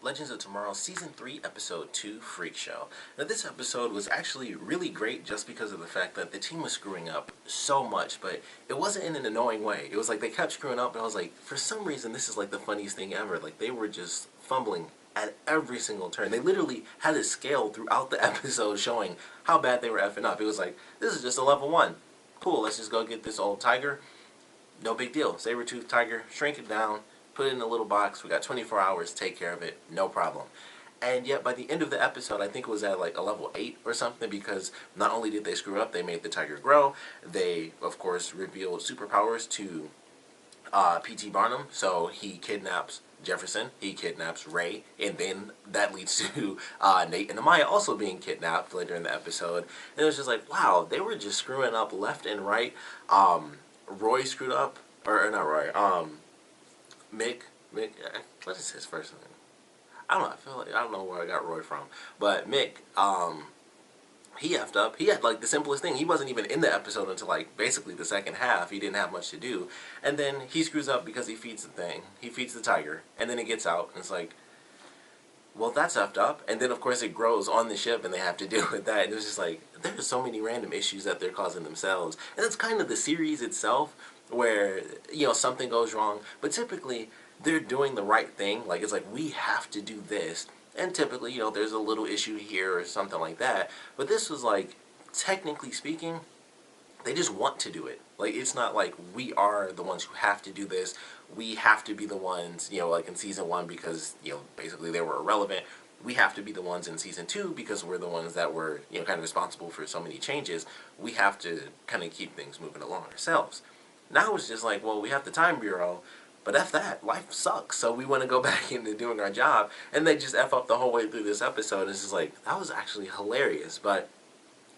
Legends of Tomorrow Season 3, Episode 2, Freakshow. Now this episode was actually really great just because of the fact that the team was screwing up so much, but it wasn't in an annoying way. It was like they kept screwing up, and I was like, for some reason this is like the funniest thing ever. Like they were just fumbling at every single turn. They literally had a scale throughout the episode showing how bad they were effing up. It was like, this is just a level 1. Cool, let's just go get this old tiger. No big deal. Saber-tooth tiger, shrink it down, put it in a little box. We got 24 hours, take care of it, no problem. And yet by the end of the episode, I think it was at like a level 8 or something, because not only did they screw up, they made the tiger grow. They, of course, revealed superpowers to P.T. Barnum. So he kidnaps Jefferson, he kidnaps Ray, and then that leads to Nate and Amaya also being kidnapped later in the episode. And it was just like, wow, they were just screwing up left and right. Roy screwed up, or not Roy, Mick, what is his first name? I don't know, I don't know where I got Roy from, but Mick, he effed up. He had like the simplest thing. He wasn't even in the episode until like basically the second half. He didn't have much to do, and then he screws up because he feeds the thing. He feeds the tiger, and then it gets out, and it's like, well, that's effed up. And then of course it grows on the ship, and they have to deal with that. And it was just like, there's so many random issues that they're causing themselves, and that's kind of the series itself, where, you know, something goes wrong, but typically they're doing the right thing. Like, it's like, we have to do this, and typically, you know, there's a little issue here or something like that, but this was like, technically speaking, they just want to do it. Like, it's not like we are the ones who have to do this, we have to be the ones, you know, like in season 1 because, you know, basically they were irrelevant. We have to be the ones in season 2 because we're the ones that were, you know, kind of responsible for so many changes. We have to kind of keep things moving along ourselves. Now it's just like, well, we have the Time Bureau, but F that. Life sucks, so we want to go back into doing our job. And they just F up the whole way through this episode. It's just like, that was actually hilarious. But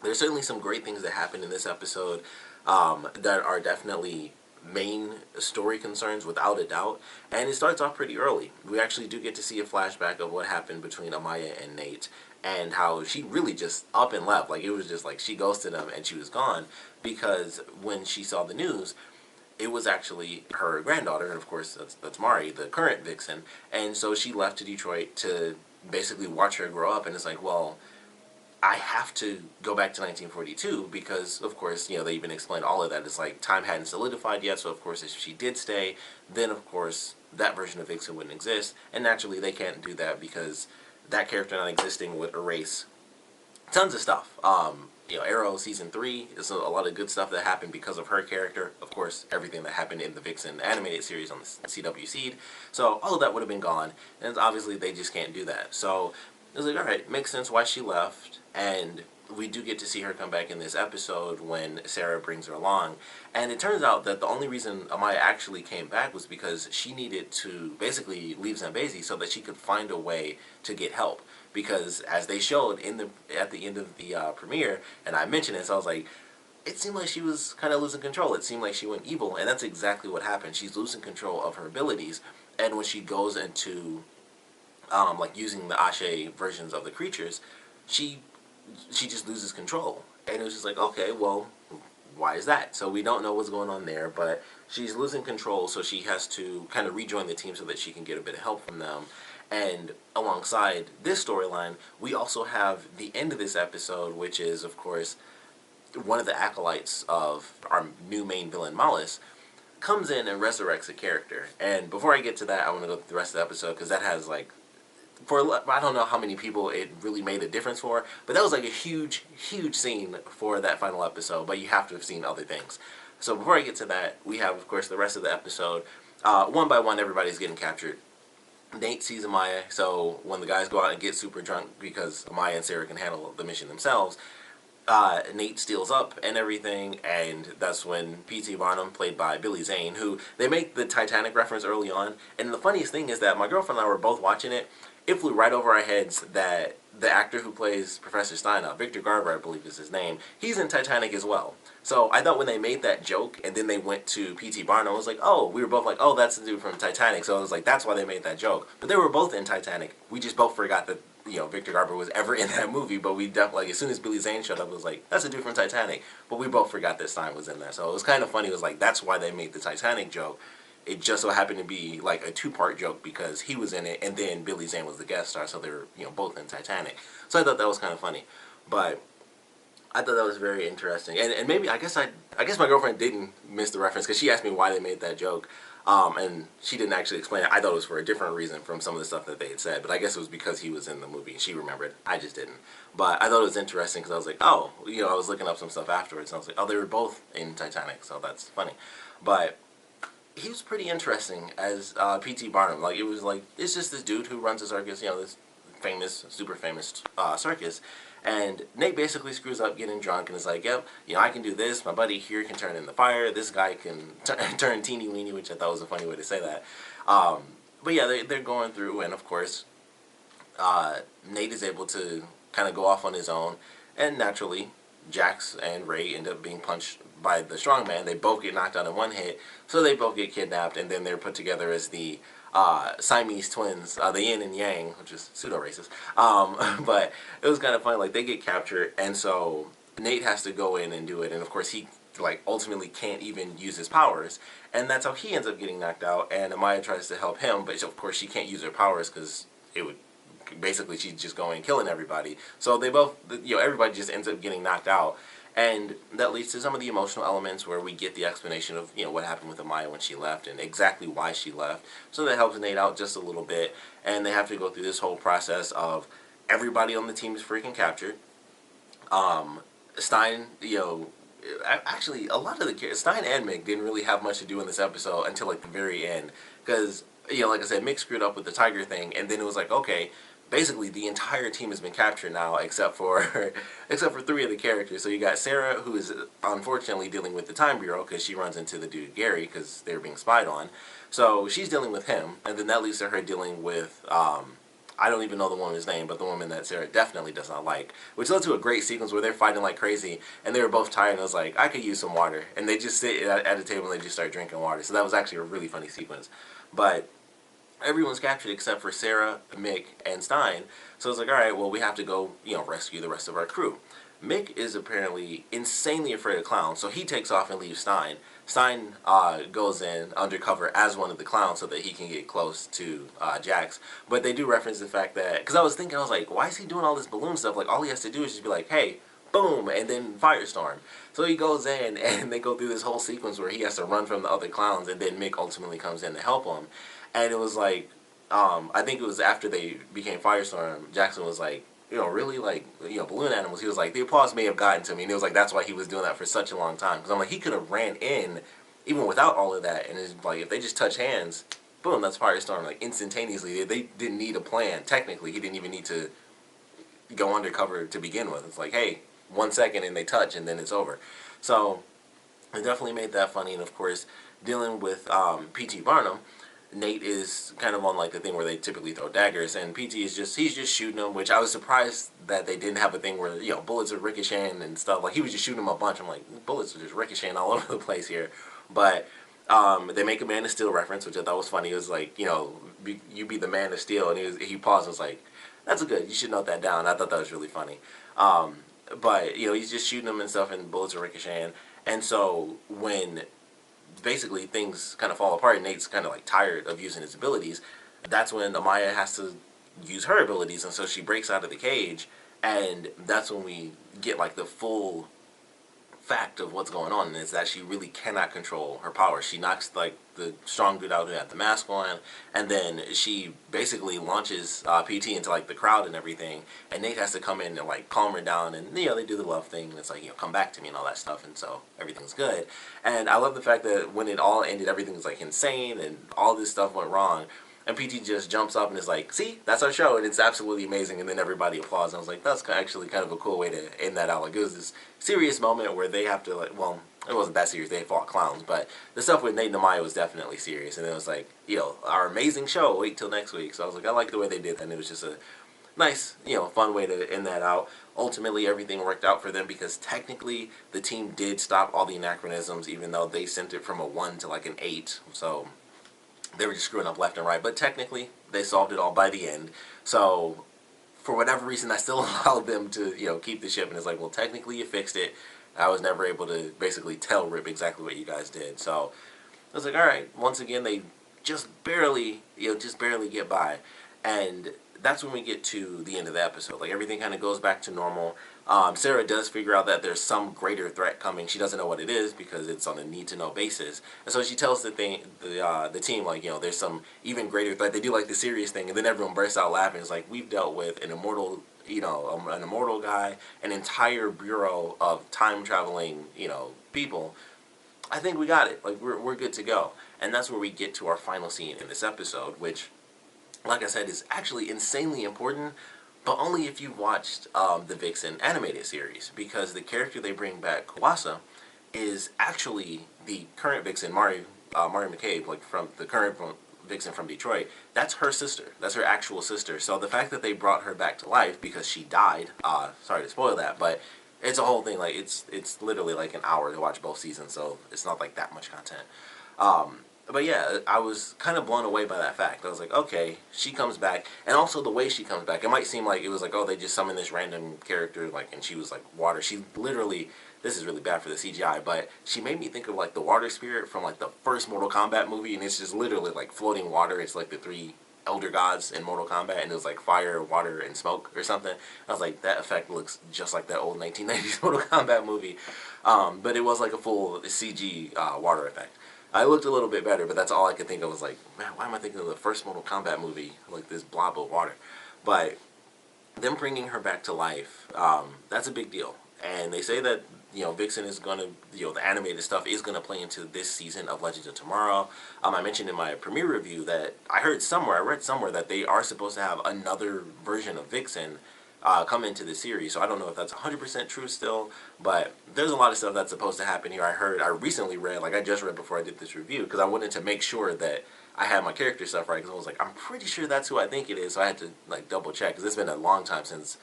there's certainly some great things that happened in this episode that are definitely main story concerns, without a doubt. And it starts off pretty early. We actually do get to see a flashback of what happened between Amaya and Nate, and how she really just up and left. Like, it was just like she ghosted him and she was gone, because when she saw the news, it was actually her granddaughter, and of course that's Mari, the current vixen, and so she left to Detroit to basically watch her grow up. And it's like, well, I have to go back to 1942 because, of course, you know, they even explained all of that. It's like, time hadn't solidified yet, so of course if she did stay, then of course that version of Vixen wouldn't exist, and naturally they can't do that because that character not existing would erase tons of stuff. You know, Arrow Season 3 is a lot of good stuff that happened because of her character. Of course, everything that happened in the Vixen animated series on the CW Seed. So all of that would have been gone, and obviously they just can't do that. So it was like, alright, makes sense why she left, and we do get to see her come back in this episode when Sarah brings her along. And it turns out that the only reason Amaya actually came back was because she needed to basically leave Zambezi so that she could find a way to get help. Because as they showed at the end of the premiere, and I mentioned it, so I was like, it seemed like she was kind of losing control. It seemed like she went evil, and that's exactly what happened. She's losing control of her abilities, and when she goes into like using the Ashe versions of the creatures, she just loses control. And it was just like, okay, well, why is that? So we don't know what's going on there, but she's losing control, so she has to kind of rejoin the team so that she can get a bit of help from them. And alongside this storyline, we also have the end of this episode, which is, of course, one of the acolytes of our new main villain, Malice, comes in and resurrects a character. And before I get to that, I want to go through the rest of the episode, because that has, like, I don't know how many people it really made a difference for, but that was like a huge, huge scene for that final episode, but you have to have seen other things. So before I get to that, we have, of course, the rest of the episode. One by one, everybody's getting captured. Nate sees Amaya, so when the guys go out and get super drunk because Amaya and Sarah can handle the mission themselves, Nate steals up and everything, and that's when P.T. Barnum, played by Billy Zane, who, they make the Titanic reference early on, and the funniest thing is that my girlfriend and I were both watching it. It flew right over our heads that the actor who plays Professor Steinoff, Victor Garber, I believe is his name, he's in Titanic as well. So I thought when they made that joke and then they went to P.T. Barnum, I was like, oh, we were both like, oh, that's the dude from Titanic. So I was like, that's why they made that joke. But they were both in Titanic. We just both forgot that, you know, Victor Garber was ever in that movie, but we definitely, like, as soon as Billy Zane showed up, it was like, that's the dude from Titanic. But we both forgot that Stein was in there. So it was kind of funny. It was like, that's why they made the Titanic joke. it just so happened to be like a two-part joke because he was in it, and then Billy Zane was the guest star, so they were, you know, both in Titanic. So I thought that was kind of funny, but I thought that was very interesting. And maybe I guess my girlfriend didn't miss the reference because she asked me why they made that joke, and she didn't actually explain it. I thought it was for a different reason from some of the stuff that they had said, but I guess it was because he was in the movie and she remembered. I just didn't. But I thought it was interesting because I was like, oh, you know, I was looking up some stuff afterwards, and I was like, oh, they were both in Titanic, so that's funny. But he was pretty interesting as P.T. Barnum. Like, it was like, it's just this dude who runs a circus, you know, this famous, super famous circus. And Nate basically screws up getting drunk and is like, yep, you know, I can do this. My buddy here can turn in the fire. This guy can turn teeny weeny, which I thought was a funny way to say that. But yeah, they're going through, and of course, Nate is able to kind of go off on his own. And naturally, Jax and Ray end up being punched by the strongman. They both get knocked out in one hit, so they both get kidnapped, and then they're put together as the Siamese twins, the yin and yang, which is pseudo-racist. But it was kind of funny. Like, they get captured, and so Nate has to go in and do it, and of course he like ultimately can't even use his powers, and that's how he ends up getting knocked out. And Amaya tries to help him, but of course she can't use her powers because it would basically she's just going and killing everybody. So they both, you know, everybody just ends up getting knocked out. And that leads to some of the emotional elements where we get the explanation of, you know, what happened with Amaya when she left and exactly why she left. So that helps Nate out just a little bit. And they have to go through this whole process of everybody on the team is freaking captured. Stein, you know, actually a lot of the characters, Stein and Mick didn't really have much to do in this episode until like the very end. Because, you know, like I said, Mick screwed up with the tiger thing, and then it was like, okay, basically the entire team has been captured now except for except for three of the characters. So you got Sarah, who is unfortunately dealing with the Time Bureau because she runs into the dude Gary because they're being spied on. So she's dealing with him, and then that leads to her dealing with I don't even know the woman's name, but the woman that Sarah definitely does not like, which led to a great sequence where they're fighting like crazy, and they were both tired, and I was like, I could use some water, and they just sit at a table and they just start drinking water. So that was actually a really funny sequence. But everyone's captured except for Sarah, Mick, and Stein. So it's like, all right, well, we have to go, you know, rescue the rest of our crew. Mick is apparently insanely afraid of clowns, so he takes off and leaves Stein. Stein goes in undercover as one of the clowns so that he can get close to Jax. But they do reference the fact that, because I was like, why is he doing all this balloon stuff? Like, all he has to do is just be like, hey, boom, and then firestorm. So he goes in, and they go through this whole sequence where he has to run from the other clowns, and then Mick ultimately comes in to help him. And it was like, I think it was after they became Firestorm, Jackson was like, you know, really, like, you know, balloon animals. He was like, the applause may have gotten to me. And it was like, that's why he was doing that for such a long time. Because I'm like, he could have ran in even without all of that. And it's like, if they just touch hands, boom, that's Firestorm. Like, instantaneously. They didn't need a plan. Technically, he didn't even need to go undercover to begin with. It's like, hey, 1 second and they touch and then it's over. So, it definitely made that funny. And of course, dealing with P.T. Barnum, Nate is kind of on like the thing where they typically throw daggers, and PT is he's just shooting them, which I was surprised that they didn't have a thing where, you know, bullets are ricocheting and stuff. Like, he was just shooting them a bunch. I'm like, bullets are just ricocheting all over the place here. But they make a Man of Steel reference, which I thought was funny. It was like, you know, you be the Man of Steel, and he paused and was like, that's a good, you should note that down. I thought that was really funny. But, you know, he's just shooting them and stuff, and bullets are ricocheting. And so when basically things kind of fall apart and Nate's kind of like tired of using his abilities, that's when Amaya has to use her abilities, and so she breaks out of the cage, and that's when we get like the full fact of what's going on, and is that she really cannot control her powers. She knocks like the strong dude out who had the mask on, and then she basically launches PT into like the crowd and everything, and Nate has to come in and like calm her down, and you know, they do the love thing, and it's like, you know, come back to me and all that stuff, and so everything's good. And I love the fact that when it all ended, everything was like insane and all this stuff went wrong, and PT just jumps up and is like, see, that's our show, and it's absolutely amazing, and then everybody applauds, and I was like, that's actually kind of a cool way to end that out. Like, it was this serious moment where they have to, like, well, it wasn't that serious, they fought clowns, but the stuff with Nate and Amaya was definitely serious, and it was like, you know, our amazing show, wait till next week. So I was like, I like the way they did that, and it was just a nice, you know, fun way to end that out. Ultimately, everything worked out for them because technically the team did stop all the anachronisms, even though they sent it from a 1 to like an 8, so they were just screwing up left and right, but technically they solved it all by the end. So for whatever reason, I still allowed them to, you know, keep the ship, and it's like, well, technically you fixed it. I was never able to basically tell Rip exactly what you guys did. So I was like, all right. Once again, they just barely, just barely get by, and that's when we get to the end of the episode. Like everything kind of goes back to normal. Sarah does figure out that there's some greater threat coming. She doesn't know what it is because it's on a need-to-know basis, and so she tells the team, like, there's some even greater threat. They do like the serious thing, and then everyone bursts out laughing. It's like, we've dealt with an immortal, an immortal guy, an entire bureau of time traveling, people. I think we got it. Like we're good to go, and that's where we get to our final scene in this episode, which, like I said, is actually insanely important, but only if you've watched the Vixen animated series, because the character they bring back, Kawasa, is actually the current Vixen, Mari McCabe, like from the current Vixen from Detroit. That's her sister. That's her actual sister. So the fact that they brought her back to life because she died, sorry to spoil that, but it's a whole thing. Like it's literally like an hour to watch both seasons, so it's not like that much content. But yeah, I was kind of blown away by that fact. I was like, okay, she comes back, and also the way she comes back. It might seem like it was like, oh, they just summoned this random character, like, and she was like water. She literally, this is really bad for the CGI, but she made me think of like the water spirit from like the first Mortal Kombat movie, and it's just literally like floating water. It's like the three elder gods in Mortal Kombat, and it was like fire, water, and smoke or something. I was like, that effect looks just like that old 1990s Mortal Kombat movie, but it was like a full CG water effect. I looked a little bit better, but that's all I could think of. Was like, man, why am I thinking of the first Mortal Kombat movie, like this blob of water? But them bringing her back to life, that's a big deal. And they say that, Vixen is going to, the animated stuff is going to play into this season of Legends of Tomorrow. I mentioned in my premiere review that I read somewhere that they are supposed to have another version of Vixen come into the series. So I don't know if that's 100% true still, but there's a lot of stuff that's supposed to happen here. I recently read, like I just read before I did this review, because I wanted to make sure that I had my character stuff right, because I was like, I'm pretty sure that's who I think it is, so I had to like double check, because it's been a long time since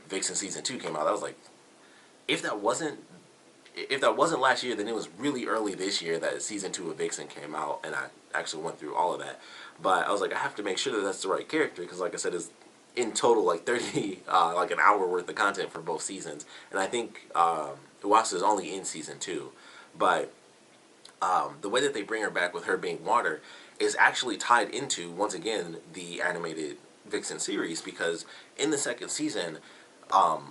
Vixen Season 2 came out. I was like, if that wasn't last year, then it was really early this year that Season 2 of Vixen came out, and I actually went through all of that. But I was like, I have to make sure that that's the right character, because like I said, it's in total like 30, like an hour worth of content for both seasons. And I think Uwasa is only in Season 2. But the way that they bring her back with her being water is actually tied into, once again, the animated Vixen series, because in the second season,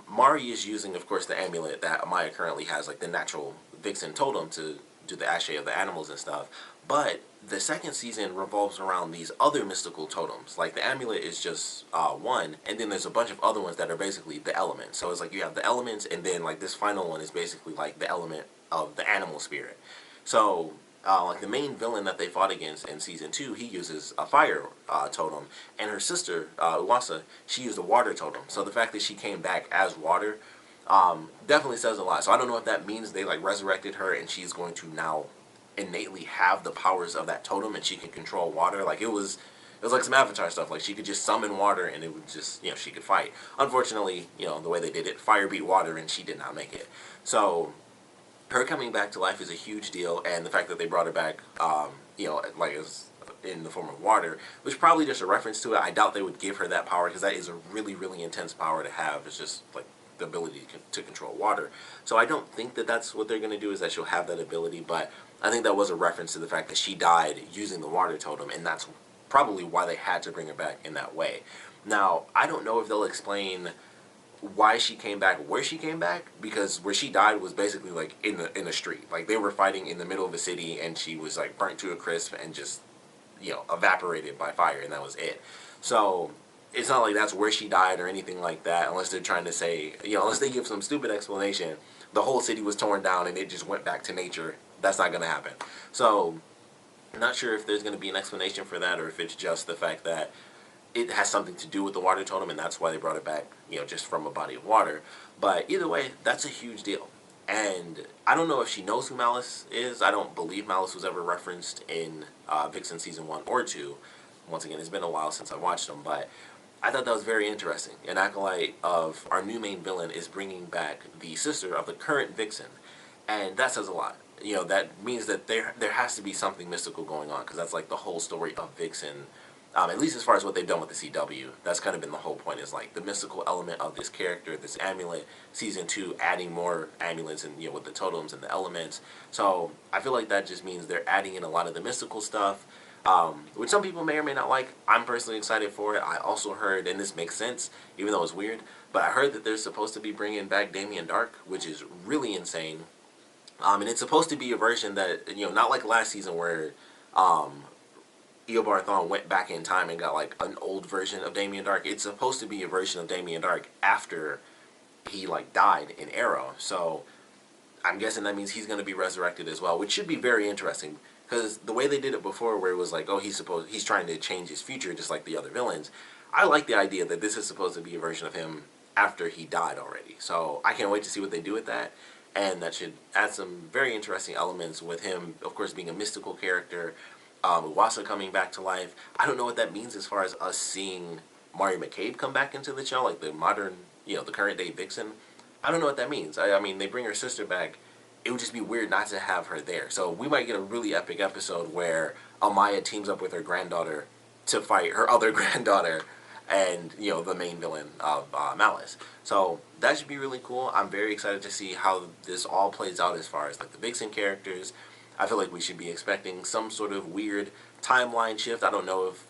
Mari is using, of course, the amulet that Amaya currently has, like the natural Vixen totem to do the ashe of the animals and stuff. But the second season revolves around these other mystical totems. Like the amulet is just one, and then there's a bunch of other ones that are basically the elements. So it's like you have the elements, and then like this final one is basically like the element of the animal spirit. So like the main villain that they fought against in Season 2, he uses a fire totem, and her sister, Uwasa, she used a water totem. So the fact that she came back as water definitely says a lot. So I don't know if that means they like resurrected her and she's going to now innately have the powers of that totem and she can control water. Like it was like some Avatar stuff. Like she could just summon water and it would just, she could fight. Unfortunately, the way they did it, fire beat water and she did not make it. So her coming back to life is a huge deal, and the fact that they brought her back, like as in the form of water, was probably just a reference to it. I doubt they would give her that power, because that is a really, really intense power to have. It's just like the ability to control water. So I don't think that that's what they're going to do, is that she'll have that ability, but I think that was a reference to the fact that she died using the water totem, and that's probably why they had to bring her back in that way. Now, I don't know if they'll explain why she came back, where she came back, because where she died was basically like in the street. Like they were fighting in the middle of a city, and she was like burnt to a crisp and just evaporated by fire, and that was it. So it's not like that's where she died or anything like that, unless they're trying to say, unless they give some stupid explanation, the whole city was torn down and it just went back to nature. That's not going to happen. So I'm not sure if there's going to be an explanation for that, or if it's just the fact that it has something to do with the water totem, and that's why they brought it back, just from a body of water. But either way, that's a huge deal. And I don't know if she knows who Malice is. I don't believe Malice was ever referenced in Vixen Season 1 or 2. Once again, it's been a while since I watched them, but I thought that was very interesting. An acolyte of our new main villain is bringing back the sister of the current Vixen, and that says a lot. That means that there has to be something mystical going on, because that's like the whole story of Vixen At least as far as what they've done with the CW. That's kind of been the whole point, is like the mystical element of this character, this amulet. Season 2 adding more amulets and, you know, with the totems and the elements. So I feel like that just means they're adding in a lot of the mystical stuff, which some people may or may not like. I'm personally excited for it. I also heard, and this makes sense, even though it's weird, but I heard that they're supposed to be bringing back Damien Dark, which is really insane. And it's supposed to be a version that, you know, not like last season where Eobard Thawne went back in time and got like an old version of Damien Dark. It's supposed to be a version of Damien Dark after he like died in Arrow. So I'm guessing that means he's going to be resurrected as well, which should be very interesting, because the way they did it before, where it was like, oh, he's trying to change his future just like the other villains. I like the idea that this is supposed to be a version of him after he died already. So I can't wait to see what they do with that. And that should add some very interesting elements with him, of course, being a mystical character. Uwasa coming back to life. I don't know what that means as far as us seeing Mari McCabe come back into the show, like the modern, you know, the current day Vixen. I don't know what that means. I mean, they bring her sister back. It would just be weird not to have her there. So we might get a really epic episode where Amaya teams up with her granddaughter to fight her other granddaughter and, you know, the main villain of Malice. So that should be really cool. I'm very excited to see how this all plays out as far as like the Vixen characters. I feel like we should be expecting some sort of weird timeline shift. I don't know if,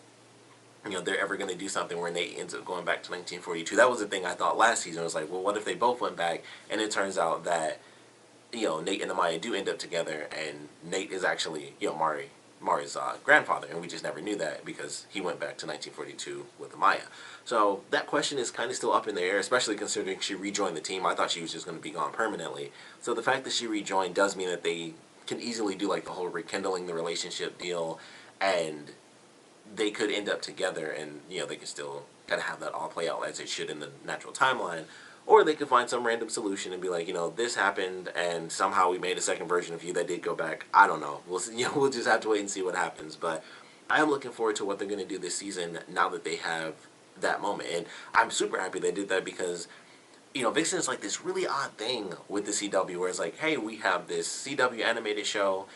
you know, they're ever going to do something where Nate ends up going back to 1942. That was the thing I thought last season. It was like, well, what if they both went back? And it turns out that, you know, Nate and Amaya do end up together, and Nate is actually, you know, Mari's grandfather, and we just never knew that because he went back to 1942 with Amaya. So that question is kind of still up in the air, especially considering she rejoined the team. I thought she was just going to be gone permanently. So the fact that she rejoined does mean that they can easily do like the whole rekindling the relationship deal, and they could end up together, and, you know, they could still kind of have that all play out as it should in the natural timeline. Or they could find some random solution and be like, you know, this happened and somehow we made a second version of you that did go back. I don't know. We'll see, you know, we'll just have to wait and see what happens. But I am looking forward to what they're going to do this season now that they have that moment. And I'm super happy they did that because, you know, Vixen is like this really odd thing with the CW where it's like, hey, we have this CW animated show,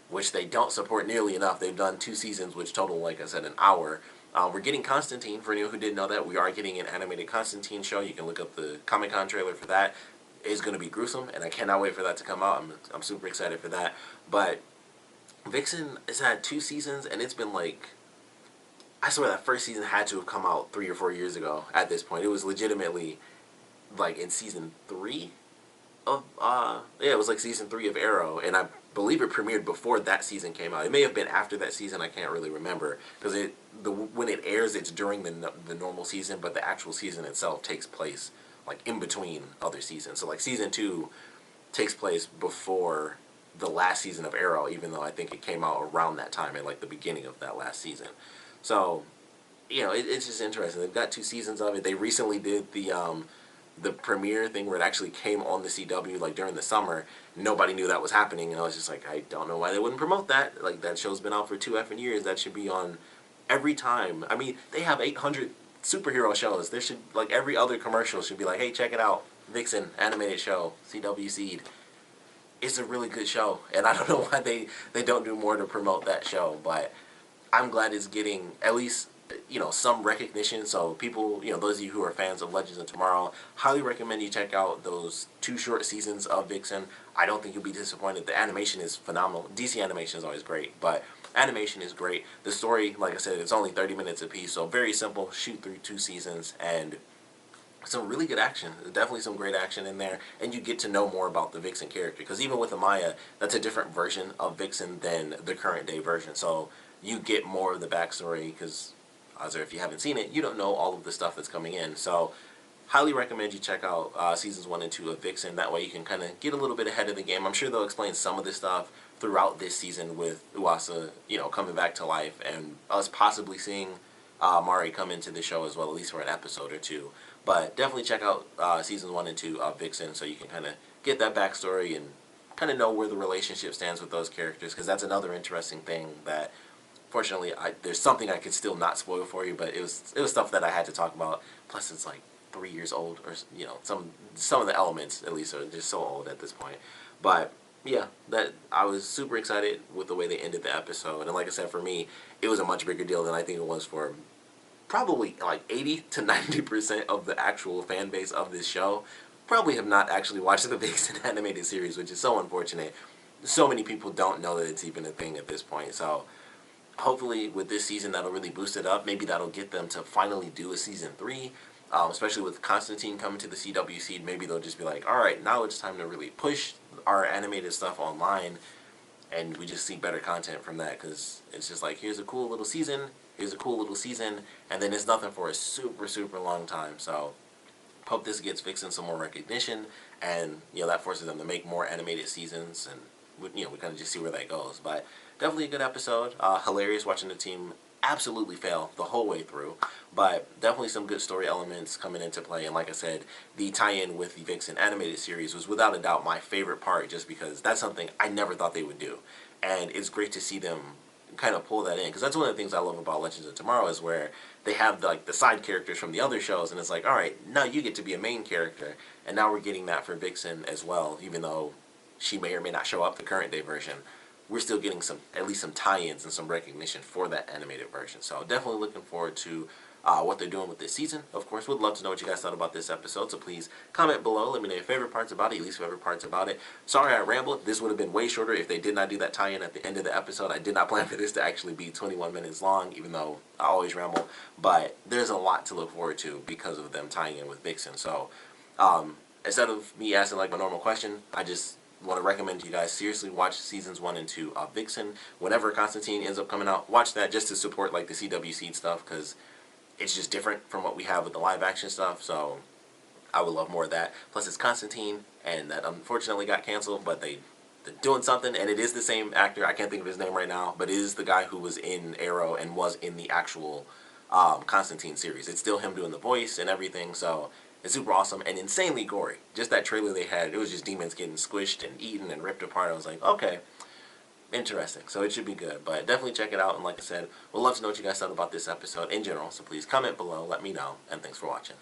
which they don't support nearly enough. They've done 2 seasons, which total, like I said, an hour. We're getting Constantine. For anyone who didn't know that, we are getting an animated Constantine show. You can look up the Comic-Con trailer for that. It's going to be gruesome, and I cannot wait for that to come out. I'm super excited for that. But Vixen has had 2 seasons, and it's been like, I swear that first season had to have come out 3 or 4 years ago at this point. It was legitimately like in season 3 of, yeah, it was like season 3 of Arrow, and I believe it premiered before that season came out. It may have been after that season, I can't really remember, because when it airs, it's during the normal season, but the actual season itself takes place like in between other seasons. So like season 2 takes place before the last season of Arrow, even though I think it came out around that time, at like the beginning of that last season. So, you know, it's just interesting. They've got 2 seasons of it. They recently did the premiere thing where it actually came on the CW like during the summer. Nobody knew that was happening, and I was just like, I don't know why they wouldn't promote that. Like, that show's been out for 2 effing years. That should be on every time. I mean, they have 800 superhero shows. There should, like, every other commercial should be like, hey, check it out, Vixen animated show, CW Seed. It's a really good show, and I don't know why they don't do more to promote that show, but I'm glad it's getting at least, you know, some recognition. So people, you know, those of you who are fans of Legends of Tomorrow, highly recommend you check out those 2 short seasons of Vixen. I don't think you'll be disappointed. The animation is phenomenal. DC animation is always great, but animation is great. The story, like I said, it's only 30 minutes a piece, so very simple. Shoot through 2 seasons, and some really good action. Definitely some great action in there, and you get to know more about the Vixen character, because even with Amaya, that's a different version of Vixen than the current day version. So you get more of the backstory, because if you haven't seen it, you don't know all of the stuff that's coming in. So highly recommend you check out seasons 1 and 2 of Vixen. That way you can kind of get a little bit ahead of the game. I'm sure they'll explain some of this stuff throughout this season with Uwasa, you know, coming back to life, and us possibly seeing Mari come into the show as well, at least for an episode or 2. But definitely check out seasons 1 and 2 of Vixen so you can kind of get that backstory and kind of know where the relationship stands with those characters, because that's another interesting thing that, fortunately, there's something I could still not spoil for you, but it was stuff that I had to talk about. Plus, it's like 3 years old, or, you know, some of the elements at least are just so old at this point. But yeah, that I was super excited with the way they ended the episode, and like I said, for me, it was a much bigger deal than I think it was for probably like 80 to 90% of the actual fan base of this show. Probably have not actually watched the Vixen animated series, which is so unfortunate. So many people don't know that it's even a thing at this point. So hopefully with this season that'll really boost it up. Maybe that'll get them to finally do a season 3. Especially with Constantine coming to the CW seed, maybe they'll just be like, all right, now it's time to really push our animated stuff online, and we just see better content from that, because it's just like, here's a cool little season, and then it's nothing for a super, super long time. So hope this gets Vixen some more recognition, and that forces them to make more animated seasons, and we kind of just see where that goes. But definitely a good episode. Hilarious watching the team absolutely fail the whole way through, but definitely some good story elements coming into play. And like I said, the tie-in with the Vixen animated series was without a doubt my favorite part, just because that's something I never thought they would do, and it's great to see them kind of pull that in, because that's one of the things I love about Legends of Tomorrow, is where they have the side characters from the other shows, and it's like, all right, now you get to be a main character, and now we're getting that for Vixen as well, even though she may or may not show up the current day version. We're still getting at least some tie-ins and some recognition for that animated version. So definitely looking forward to what they're doing with this season. Of course, would love to know what you guys thought about this episode, so please comment below. Let me know your favorite parts about it, your least favorite parts about it. Sorry I rambled. This would have been way shorter if they did not do that tie-in at the end of the episode. I did not plan for this to actually be 21 minutes long, even though I always ramble. But there's a lot to look forward to because of them tying in with Vixen. So instead of me asking like my normal question, I just want to recommend you guys seriously watch seasons 1 and 2 of Vixen. Whenever Constantine ends up coming out, watch that just to support like the CW Seed stuff, because it's just different from what we have with the live action stuff. So I would love more of that. Plus it's Constantine, and that unfortunately got canceled, but they're doing something, and it is the same actor. I can't think of his name right now, but it is the guy who was in Arrow and was in the actual Constantine series. It's still him doing the voice and everything, so it's super awesome and insanely gory. Just that trailer they had, it was just demons getting squished and eaten and ripped apart. I was like, okay, interesting. So it should be good. But definitely check it out. And like I said, we'd love to know what you guys thought about this episode in general. So please comment below, let me know. And thanks for watching.